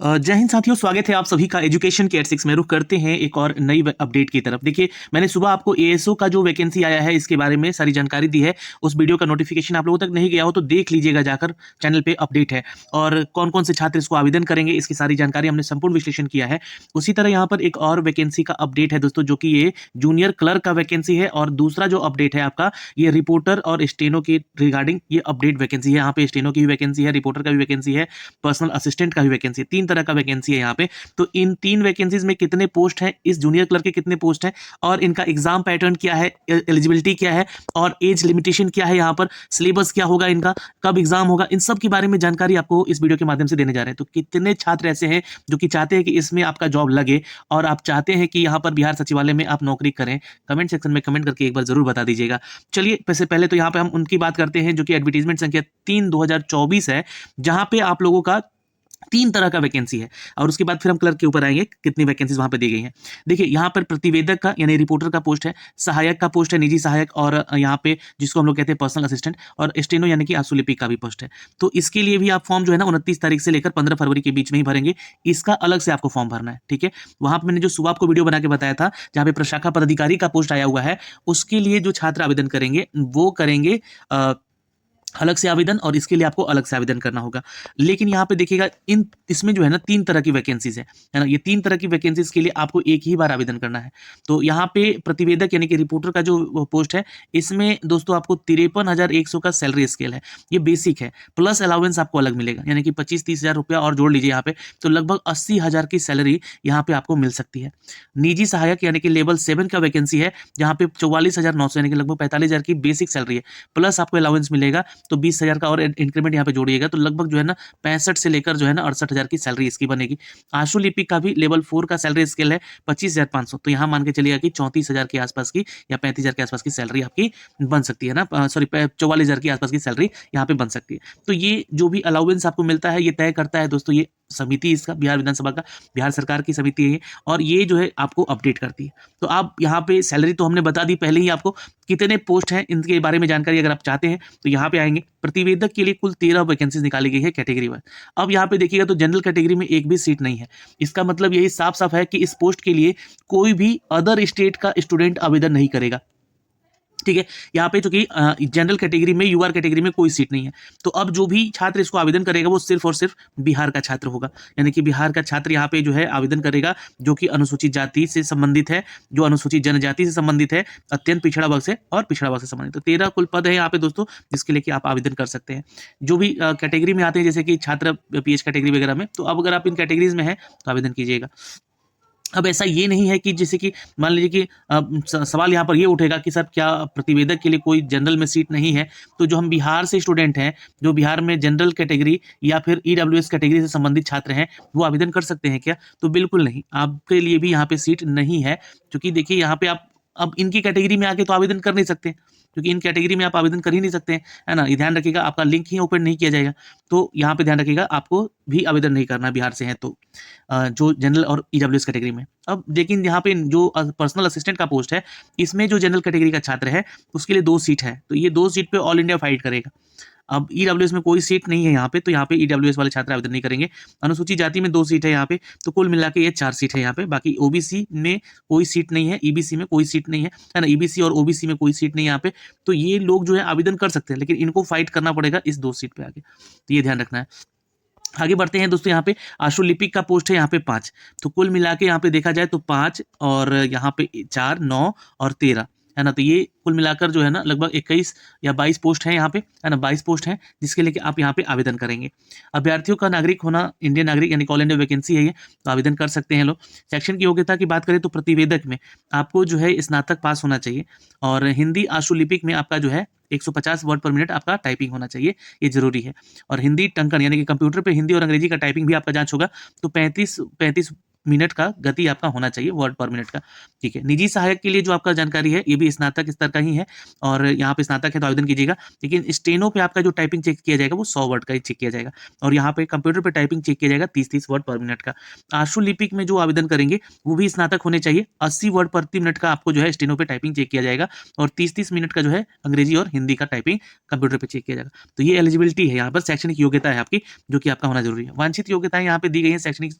जय हिंद साथियों, स्वागत है आप सभी का एजुकेशन केयर 6 में। रुख करते हैं एक और नई अपडेट की तरफ। देखिए, मैंने सुबह आपको एएसओ का जो वैकेंसी आया है इसके बारे में सारी जानकारी दी है। उस वीडियो का नोटिफिकेशन आप लोगों तक नहीं गया हो तो देख लीजिएगा जाकर, चैनल पे अपडेट है। और कौन कौन से छात्र इसको आवेदन करेंगे इसकी सारी जानकारी हमने संपूर्ण विश्लेषण किया है। उसी तरह यहाँ पर एक और वैकेंसी का अपडेट है दोस्तों, जो कि ये जूनियर क्लर्क का वैकेंसी है। और दूसरा जो अपडेट है आपका, ये रिपोर्टर और स्टेनो के रिगार्डिंग ये अपडेट वैकेंसी है। यहाँ पे स्टेनो की भी वैकेंसी है, रिपोर्टर का भी वैकेंसी है, पर्सनल असिस्टेंट का भी वैकेंसी है। 3 तरह का वैकेंसी है यहाँ पे। तो इन 3 वैकेंसीज में कितने पोस्ट हैं, इस जूनियर क्लर्क के कितने पोस्ट हैं, और इनका एग्जाम पैटर्न क्या है, एलिजिबिलिटी क्या है, और एज लिमिटेशन क्या है, यहाँ पर सिलेबस क्या होगा, इनका कब एग्जाम होगा, इन सब के बारे में जानकारी आपको इस वीडियो के माध्यम से देने जा रहे हैं। तो कितने छात्र ऐसे हैं जो कि चाहते हैं कि इसमें आपका जॉब लगे और आप चाहते हैं कि यहाँ पर बिहार सचिवालय में आप नौकरी करें, कमेंट सेक्शन में कमेंट करके एक बार जरूर बता दीजिएगा। चलिए, वैसे पहले तो यहाँ पे हम उनकी बात करते हैं जो कि एडवर्टीजमेंट संख्या 3/2024 है, जहां पे आप लोगों का 3 तरह का वैकेंसी है। और उसके बाद फिर हम क्लर्क के ऊपर आएंगे, कितनी वैकेंसीज वहां पे दी गई हैं। देखिए, यहाँ पर प्रतिवेदक का यानी रिपोर्टर का पोस्ट है, सहायक का पोस्ट है, निजी सहायक, और यहाँ पे जिसको हम लोग कहते हैं पर्सनल असिस्टेंट, और स्टेनो यानी कि आशुलिपि का भी पोस्ट है। तो इसके लिए भी आप फॉर्म जो है ना 29 तारीख से लेकर 15 फरवरी के बीच में ही भरेंगे। इसका अलग से आपको फॉर्म भरना है, ठीक है। वहां पर मैंने जो सुबह आपको वीडियो बना के बताया था, जहाँ पे प्रशाखा पदाधिकारी का पोस्ट आया हुआ है, उसके लिए जो छात्र आवेदन करेंगे वो करेंगे अलग से आवेदन, और इसके लिए आपको अलग से आवेदन करना होगा। लेकिन यहाँ पे देखिएगा, इसमें जो है ना 3 तरह की वैकेंसीज है ना। ये 3 तरह की वैकेंसीज के लिए आपको एक ही बार आवेदन करना है। तो यहाँ पे प्रतिवेदक यानी कि रिपोर्टर का जो पोस्ट है, इसमें दोस्तों आपको 53,100 का सैलरी स्केल है। ये बेसिक है, प्लस अलाउंस आपको अलग मिलेगा, यानी कि 25-30 हज़ार रुपया और जोड़ लीजिए यहाँ पे, तो लगभग 80,000 की सैलरी यहाँ पे आपको मिल सकती है। निजी सहायक यानी कि लेवल 7 का वैकेंसी है, जहाँ पे 44,900 यानी कि लगभग 45,000 की बेसिक सैलरी है, प्लस आपको अलाउंस मिलेगा। तो 20,000 का और इंक्रीमेंट यहाँ पे जोड़िएगा, तो लगभग जो है ना 65 से लेकर जो है ना 68,000 की सैलरी इसकी बनेगी। आशुलिपि का भी लेवल 4 का सैलरी स्केल है 25,500, तो यहाँ मान के चलिएगा कि 34,000 के आसपास की या 35,000 के आसपास की सैलरी आपकी बन सकती है ना, सॉरी 44,000 के आसपास की सैलरी यहाँ पे बन सकती है। तो ये जो भी अलाउंस आपको मिलता है, ये तय करता है दोस्तों ये समिति, इसका बिहार विधानसभा का, बिहार सरकार की समिति है ये, और ये जो है आपको अपडेट करती है। तो आप यहाँ पे सैलरी तो हमने बता दी पहले ही आपको, कितने पोस्ट हैं इनके बारे में जानकारी अगर आप चाहते हैं तो यहाँ पे आएंगे। प्रतिवेदक के लिए कुल 13 वैकेंसीज निकाली गई है कैटेगरी वाइज। अब यहाँ पे देखिएगा तो जनरल कैटेगरी में एक भी सीट नहीं है। इसका मतलब यही साफ साफ है कि इस पोस्ट के लिए कोई भी अदर स्टेट का स्टूडेंट आवेदन नहीं करेगा, ठीक है। यहाँ पे चूंकि जनरल कैटेगरी में, यूआर कैटेगरी में कोई सीट नहीं है, तो अब जो भी छात्र इसको आवेदन करेगा वो सिर्फ और सिर्फ बिहार का छात्र होगा। यानी कि बिहार का छात्र यहाँ पे जो है आवेदन करेगा, जो कि अनुसूचित जाति से संबंधित है, जो अनुसूचित जनजाति से संबंधित है, अत्यंत पिछड़ा वर्ग से और पिछड़ा वर्ग से संबंधित। तो 13 कुल पद है यहाँ पे दोस्तों, जिसके लिए कि आप आवेदन कर सकते हैं। जो भी कैटेगरी में आते हैं, जैसे कि छात्र पीएच कैटेगरी वगैरह में, तो अब अगर आप इन कैटेगरीज में हैं तो आवेदन कीजिएगा। अब ऐसा ये नहीं है कि जैसे कि मान लीजिए कि सवाल यहाँ पर ये उठेगा कि सर क्या प्रतिवेदक के लिए कोई जनरल में सीट नहीं है, तो जो हम बिहार से स्टूडेंट हैं, जो बिहार में जनरल कैटेगरी या फिर ईडब्ल्यूएस कैटेगरी से संबंधित छात्र हैं, वो आवेदन कर सकते हैं क्या? तो बिल्कुल नहीं, आपके लिए भी यहाँ पे सीट नहीं है। क्योंकि देखिए यहाँ पे आप अब इनकी कैटेगरी में आके तो आवेदन कर नहीं सकते, क्योंकि इन कैटेगरी में आप आवेदन कर ही नहीं सकते हैं, है ना। ये ध्यान रखिएगा, आपका लिंक ही ओपन नहीं किया जाएगा। तो यहाँ पे ध्यान रखिएगा, आपको भी आवेदन नहीं करना बिहार से है तो, जो जनरल और ईडब्ल्यूएस कैटेगरी में। अब लेकिन यहाँ पे जो पर्सनल असिस्टेंट का पोस्ट है, इसमें जो जनरल कैटेगरी का छात्र है उसके लिए 2 सीट है, तो ये 2 सीट पे ऑल इंडिया फाइट करेगा। अब ईडब्ल्यूएस में कोई सीट नहीं है यहाँ पे, तो यहाँ पे ईडब्ल्यूएस वाले छात्र आवेदन नहीं करेंगे। अनुसूचित जाति में 2 सीट है यहाँ पे, तो कुल मिला के ये 4 सीट है यहाँ पे। बाकी ओबीसी में कोई सीट नहीं है, ईबीसी में कोई सीट नहीं है ना, ईबीसी और ओबीसी में कोई सीट नहीं है यहाँ पे। तो ये लोग जो है आवेदन कर सकते हैं, लेकिन इनको फाइट करना पड़ेगा इस 2 सीट पे आगे, तो ये ध्यान रखना है। आगे बढ़ते हैं दोस्तों, यहाँ पे आशुलिपिक का पोस्ट है यहाँ पे 5, तो कुल मिला के यहाँ पे देखा जाए तो 5 और यहाँ पे 4, 9 और 13 है ना। तो ये कुल मिलाकर जो है ना लगभग 21 या 22 पोस्ट हैं यहाँ पे, है ना, 22 पोस्ट हैं, जिसके लिए कि आप यहाँ पे आवेदन करेंगे। अभ्यर्थियों का नागरिक होना, इंडियन नागरिक यानी ऑल इंडिया वैकेंसी है ये, तो आवेदन कर सकते हैं लोग। शैक्षणिक योग्यता की बात करें तो प्रतिवेदक में आपको जो है स्नातक पास होना चाहिए, और हिंदी आशुलिपिक में आपका जो है 150 वर्ड पर मिनट आपका टाइपिंग होना चाहिए, ये जरूरी है। और हिंदी टंकन यानी कि कंप्यूटर पे हिंदी और अंग्रेजी का टाइपिंग भी आपका जांच होगा, तो 35 मिनट का गति आपका होना चाहिए, वर्ड पर मिनट का। ठीक है, निजी सहायक के लिए जो आपका जानकारी है ये भी स्नातक स्तर का ही है, और यहाँ पे स्नातक है तो आवेदन कीजिएगा। लेकिन स्टेनो पे आपका जो टाइपिंग चेक किया जाएगा वो 100 वर्ड का ही चेक किया जाएगा, और यहाँ पे कंप्यूटर पे टाइपिंग चेक किया जाएगा 30-30 वर्ड पर मिनट का। आशु लिपिक में जो आवेदन करेंगे वो भी स्नातक होने चाहिए। 80 वर्ड प्रति मिनट का आपको जो है स्टेनो पे टाइपिंग चेक किया जाएगा, और 30-30 मिनट का जो है अंग्रेजी और हिंदी का टाइपिंग कंप्यूटर पे चेक किया जाएगा। तो ये एलिजिबिलिटी है, यहाँ पर शैक्षणिक योग्यता है आपकी, जो कि आपका होना जरूरी है। वांछित योग्यताएं यहाँ पे दी गई है शैक्षणिक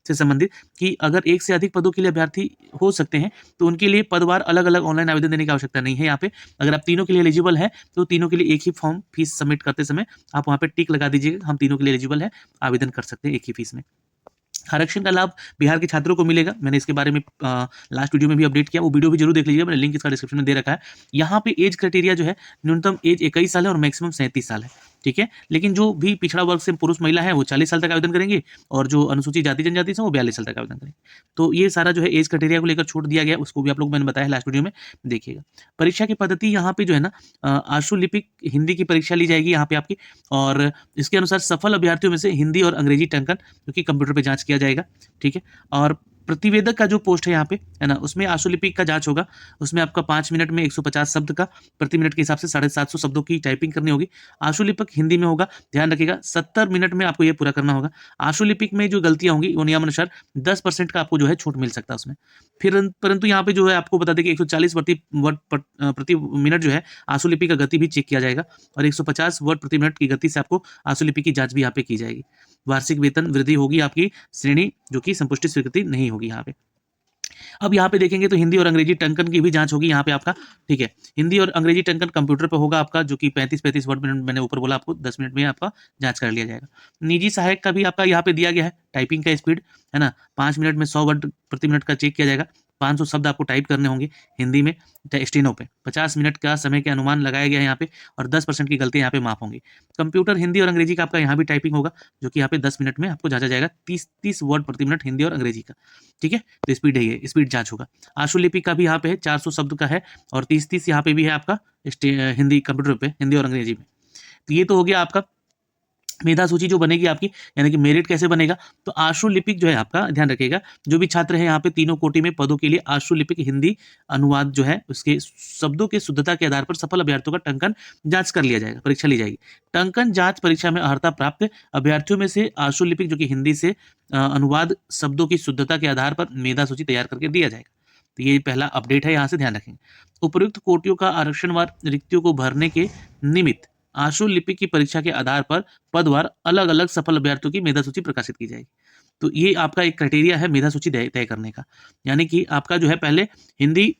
से संबंधित, कि अगर एक से अधिक पदों के लिए अभ्यर्थी हो सकते हैं तो उनके लिए पदवार अलग अलग ऑनलाइन आवेदन देने की आवश्यकता नहीं है। यहाँ पे अगर आप तीनों के लिए एलिजिबल है तो तीनों के लिए एक ही फॉर्म फीस सबमिट करते समय आप वहाँ पे टिक लगा दीजिएगा, हम तीनों के लिए एलिजिबल है, आवेदन कर सकते हैं एक ही फीस में। आरक्षण का लाभ बिहार के छात्रों को मिलेगा, मैंने इसके बारे में लास्ट वीडियो में भी अपडेट किया, वो वीडियो भी जरूर देख लीजिएगा, मैंने लिंक इसका डिस्क्रिप्शन में दे रखा है। यहाँ पे एज क्राइटेरिया जो है, न्यूनतम एज 21 साल है और मैक्सिमम 37 साल है। ठीक है, लेकिन जो भी पिछड़ा वर्ग से पुरुष महिला है वो 40 साल तक आवेदन करेंगे, और जो अनुसूचित जाति जनजाति से वो 42 साल तक आवेदन करेंगे। तो ये सारा जो है एज क्राइटेरिया को लेकर छूट दिया गया, उसको भी आप लोग मैंने बताया लास्ट वीडियो में, देखिएगा। परीक्षा की पद्धति यहाँ पे जो है ना, आशु लिपिक हिंदी की परीक्षा ली जाएगी यहाँ पे आपकी, और इसके अनुसार सफल अभ्यर्थियों में से हिंदी और अंग्रेजी टंकन जो कि कंप्यूटर पर जांच किया जाएगा। ठीक है, और प्रतिवेदक का जो पोस्ट है यहाँ पे है ना, उसमें आशु लिपिक का जांच होगा। उसमें आपका 5 मिनट में 150 शब्द का, प्रति मिनट के हिसाब से 750 शब्दों की टाइपिंग करनी होगी। आशु लिपिक हिंदी में होगा, ध्यान रखिएगा 70 मिनट में आपको ये पूरा करना होगा। आशु लिपिक में जो गलतियां होंगी वो नियमानुसार 10% का आपको जो है छूट मिल सकता है उसमें। फिर परंतु यहाँ पे जो है आपको बता दें कि 140 वर्ड प्रति मिनट जो है आशु लिपि का गति भी चेक किया जाएगा, और 150 वर्ड प्रति मिनट की गति से आपको आशु लिपि की जांच भी यहाँ पे की जाएगी। वार्षिक वेतन वृद्धि होगी आपकी श्रेणी, जो कि संपुष्टि स्वीकृति नहीं होगी यहाँ पे। अब यहाँ पे देखेंगे तो हिंदी और अंग्रेजी टंकन की भी जांच होगी यहाँ पे आपका। ठीक है, हिंदी और अंग्रेजी टंकन कंप्यूटर पे होगा आपका, जो कि 35-35 वर्ड मिनट मैंने ऊपर बोला, आपको 10 मिनट में आपका जांच कर लिया जाएगा। निजी सहायक का भी आपका यहाँ पे दिया गया है, टाइपिंग का स्पीड है ना, 5 मिनट में 100 वर्ड प्रति मिनट का चेक किया जाएगा। 500 शब्द आपको टाइप करने होंगे हिंदी में स्टेनो पे। 50 मिनट का समय के अनुमान लगाया गया है यहाँ पे, और 10% की गलती यहाँ पे माफ होंगी। कंप्यूटर हिंदी और अंग्रेजी का आपका यहाँ भी टाइपिंग होगा, जो कि यहाँ पे 10 मिनट में आपको जांचा जाएगा, 30-30 वर्ड प्रति मिनट हिंदी और अंग्रेजी का। ठीक है, तो स्पीड है, ये स्पीड जांच होगा। आशु लिपि का भी यहाँ पे है, 400 शब्द का है, और 30-30 यहाँ पे भी है आपका हिंदी कंप्यूटर पे, हिंदी और अंग्रेजी में। तो ये तो हो गया आपका मेधा सूची जो बनेगी आपकी, यानी कि मेरिट कैसे बनेगा। तो आशु लिपिक जो है आपका, ध्यान रखिएगा, जो भी छात्र हैं यहाँ पे तीनों कोटि में पदों के लिए आशु लिपिक हिंदी अनुवाद जो है उसके शब्दों के शुद्धता के आधार पर सफल अभ्यर्थियों का टंकन जांच कर लिया जाएगा, परीक्षा ली जाएगी। टंकन जांच परीक्षा में अर्हता प्राप्त अभ्यर्थियों में से आशु लिपिक जो कि हिंदी से अनुवाद शब्दों की शुद्धता के आधार पर मेधा सूची तैयार करके दिया जाएगा। तो ये पहला अपडेट है, यहाँ से ध्यान रखेंगे। उपयुक्त कोटियों का आरक्षणवार रिक्तियों को भरने के निमित्त आशु लिपि की परीक्षा के आधार पर पदवार अलग अलग सफल अभ्यर्थियों की मेधा सूची प्रकाशित की जाएगी। तो ये आपका एक क्राइटेरिया है मेधा सूची तय करने का, यानी कि आपका जो है पहले हिंदी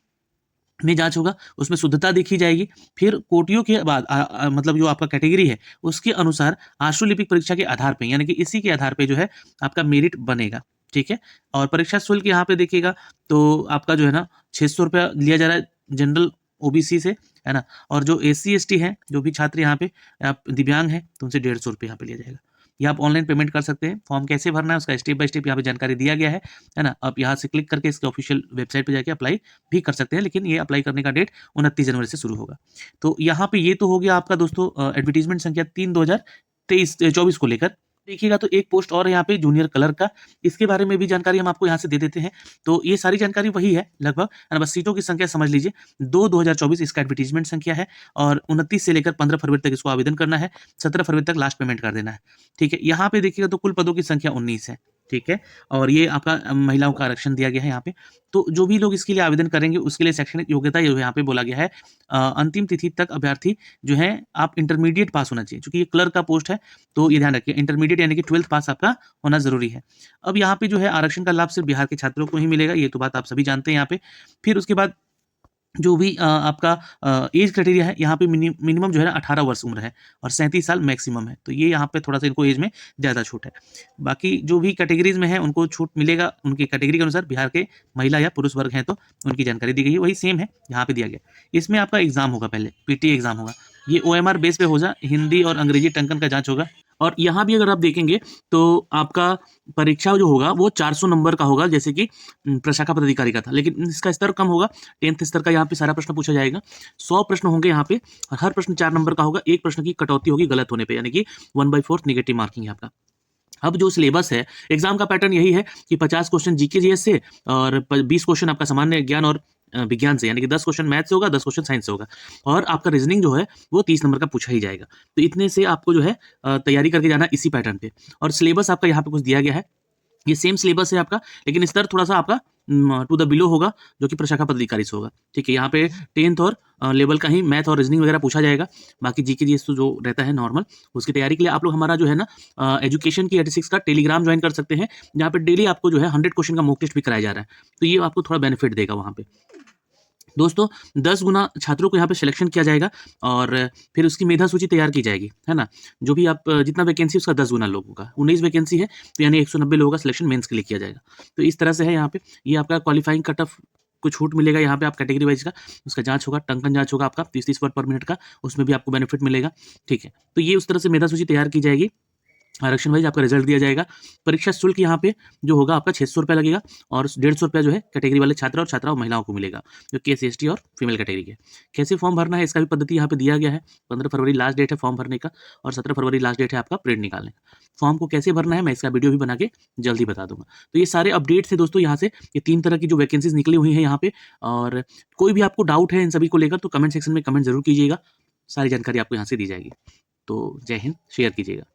में जांच होगा, उसमें शुद्धता देखी जाएगी, फिर कोटियों के बाद मतलब जो आपका कैटेगरी है उसके अनुसार आशु लिपिक परीक्षा के आधार पे, यानी कि इसी के आधार पे जो है आपका मेरिट बनेगा। ठीक है, और परीक्षा शुल्क यहाँ पे देखिएगा तो आपका जो है ना 600 रुपया लिया जा रहा है जनरल ओबीसी से, है ना, और जो SC ST हैं, जो भी छात्र यहाँ पे आप दिव्यांग हैं, तो उनसे 150 रुपये यहाँ पे लिया जाएगा। ये आप ऑनलाइन पेमेंट कर सकते हैं। फॉर्म कैसे भरना है उसका स्टेप बाय स्टेप यहाँ पे जानकारी दिया गया है ना। आप यहाँ से क्लिक करके इसके ऑफिशियल वेबसाइट पे जाके अप्लाई भी कर सकते हैं, लेकिन ये अप्लाई करने का डेट 29 जनवरी से शुरू होगा। तो यहाँ पे ये तो हो गया आपका दोस्तों एडवर्टीजमेंट संख्या 3/2023-24 को लेकर। देखिएगा तो एक पोस्ट और है यहाँ पे जूनियर क्लर्क का, इसके बारे में भी जानकारी हम आपको यहाँ से दे देते हैं। तो ये सारी जानकारी वही है लगभग, बस सीटों की संख्या समझ लीजिए 2/2024 इसका एडवर्टीजमेंट संख्या है, और 29 से लेकर 15 फरवरी तक इसको आवेदन करना है, 17 फरवरी तक लास्ट पेमेंट कर देना है। ठीक है, यहाँ पे देखिएगा तो कुल पदों की संख्या 19 है। ठीक है, और ये आपका महिलाओं का आरक्षण दिया गया है यहाँ पे। तो जो भी लोग इसके लिए आवेदन करेंगे उसके लिए शैक्षणिक योग्यता यहाँ पे बोला गया है, अंतिम तिथि तक अभ्यर्थी जो है आप इंटरमीडिएट पास होना चाहिए, क्योंकि ये क्लर्क का पोस्ट है, तो ये ध्यान रखिए इंटरमीडिएट यानी कि 12th पास आपका होना जरूरी है। अब यहाँ पे जो है आरक्षण का लाभ सिर्फ बिहार के छात्रों को ही मिलेगा, ये तो बात आप सभी जानते हैं यहाँ पे। फिर उसके बाद जो भी आपका एज क्राइटेरिया है, यहाँ पे मिनिमम जो है ना 18 वर्ष उम्र है, और 37 साल मैक्सिमम है। तो ये यहाँ पे थोड़ा सा इनको एज में ज़्यादा छूट है। बाकी जो भी कैटेगरीज में है उनको छूट मिलेगा उनकी कैटेगरी के अनुसार। बिहार के महिला या पुरुष वर्ग हैं तो उनकी जानकारी दी गई है, वही सेम है यहाँ पे दिया गया। इसमें आपका एग्जाम होगा, पहले PT एग्जाम होगा, ये OMR बेस पे होगा, हिंदी और अंग्रेजी टंकन का जाँच होगा। और यहाँ भी अगर आप देखेंगे तो आपका परीक्षा जो होगा वो 400 नंबर का होगा, जैसे कि प्रशाखा पदाधिकारी का था, लेकिन इसका स्तर कम होगा, 10th स्तर का यहाँ पे सारा प्रश्न पूछा जाएगा। 100 प्रश्न होंगे यहाँ पे, और हर प्रश्न 4 नंबर का होगा। एक प्रश्न की कटौती होगी गलत होने पे, यानी कि 1/4 नेगेटिव मार्किंग है आपका। अब जो सिलेबस है, एग्जाम का पैटर्न यही है कि 50 क्वेश्चन जीके जीएस से और 20 क्वेश्चन आपका सामान्य ज्ञान और विज्ञान से, यानी कि 10 क्वेश्चन मैथ से होगा, 10 क्वेश्चन साइंस से होगा और आपका रीजनिंग जो है वो 30 नंबर का पूछा ही जाएगा। तो इतने से आपको जो है तैयारी करके जाना इसी पैटर्न पे। और सिलेबस आपका यहाँ पे कुछ दिया गया है, ये सेम सिलेबस है आपका, लेकिन स्तर थोड़ा सा आपका टू द बिलो होगा, जो कि प्रशाखा पदाधिकारी से होगा। ठीक है, यहाँ पे 10th और लेवल का ही मैथ और रीजनिंग वगैरह पूछा जाएगा। बाकी जीके जीएस तो जो रहता है नॉर्मल, उसकी तैयारी के लिए आप लोग हमारा जो है ना एजुकेशन की 86 का टेलीग्राम ज्वाइन कर सकते हैं, जहाँ पे डेली आपको जो है 100 क्वेश्चन का मॉक टेस्ट भी कराया जा रहा है। तो ये आपको थोड़ा बेनिफिट देगा वहाँ पे। दोस्तों 10 गुना छात्रों को यहाँ पे सिलेक्शन किया जाएगा और फिर उसकी मेधा सूची तैयार की जाएगी, है ना। जो भी आप जितना वैकेंसी उसका 10 गुना लोगों का 19 वैकेंसी है, तो यानी 190 लोगों का सिलेक्शन मेंस के लिए किया जाएगा। तो इस तरह से है यहाँ पे, ये आपका क्वालिफाइंग कट ऑफ को छूट मिलेगा यहाँ पे, आप कैटेगरी वाइज का उसका जांच होगा, टंकन जांच होगा आपका 30-30 वर्ड पर मिनट का, उसमें भी आपको बेनिफिट मिलेगा। ठीक है, तो ये उस तरह से मेधा सूची तैयार की जाएगी, आरक्षण वाइज आपका रिजल्ट दिया जाएगा। परीक्षा शुल्क यहाँ पे जो होगा आपका 600 रुपया लगेगा और 150 रुपया जो है कैटेगरी वाले छात्र और छात्राओं महिलाओं को मिलेगा, जो कि SC/ST और फीमेल कैटेगरी के। कैसे फॉर्म भरना है इसका भी पद्धति यहाँ पे दिया गया है। 15 फरवरी लास्ट डेट है फॉर्म भरने का और 17 फरवरी लास्ट डेट है आपका प्रिंट निकालने का। फॉर्म को कैसे भरना है मैं इसका वीडियो भी बना के जल्द ही बता दूंगा। तो ये सारे अपडेट्स है दोस्तों यहाँ से, ये 3 तरह की जो वैकेंसीज निकली हुई है यहाँ पे। और कोई भी आपको डाउट है इन सभी को लेकर तो कमेंट सेक्शन में कमेंट जरूर कीजिएगा, सारी जानकारी आपको यहाँ से दी जाएगी। तो जय हिंद, शेयर कीजिएगा।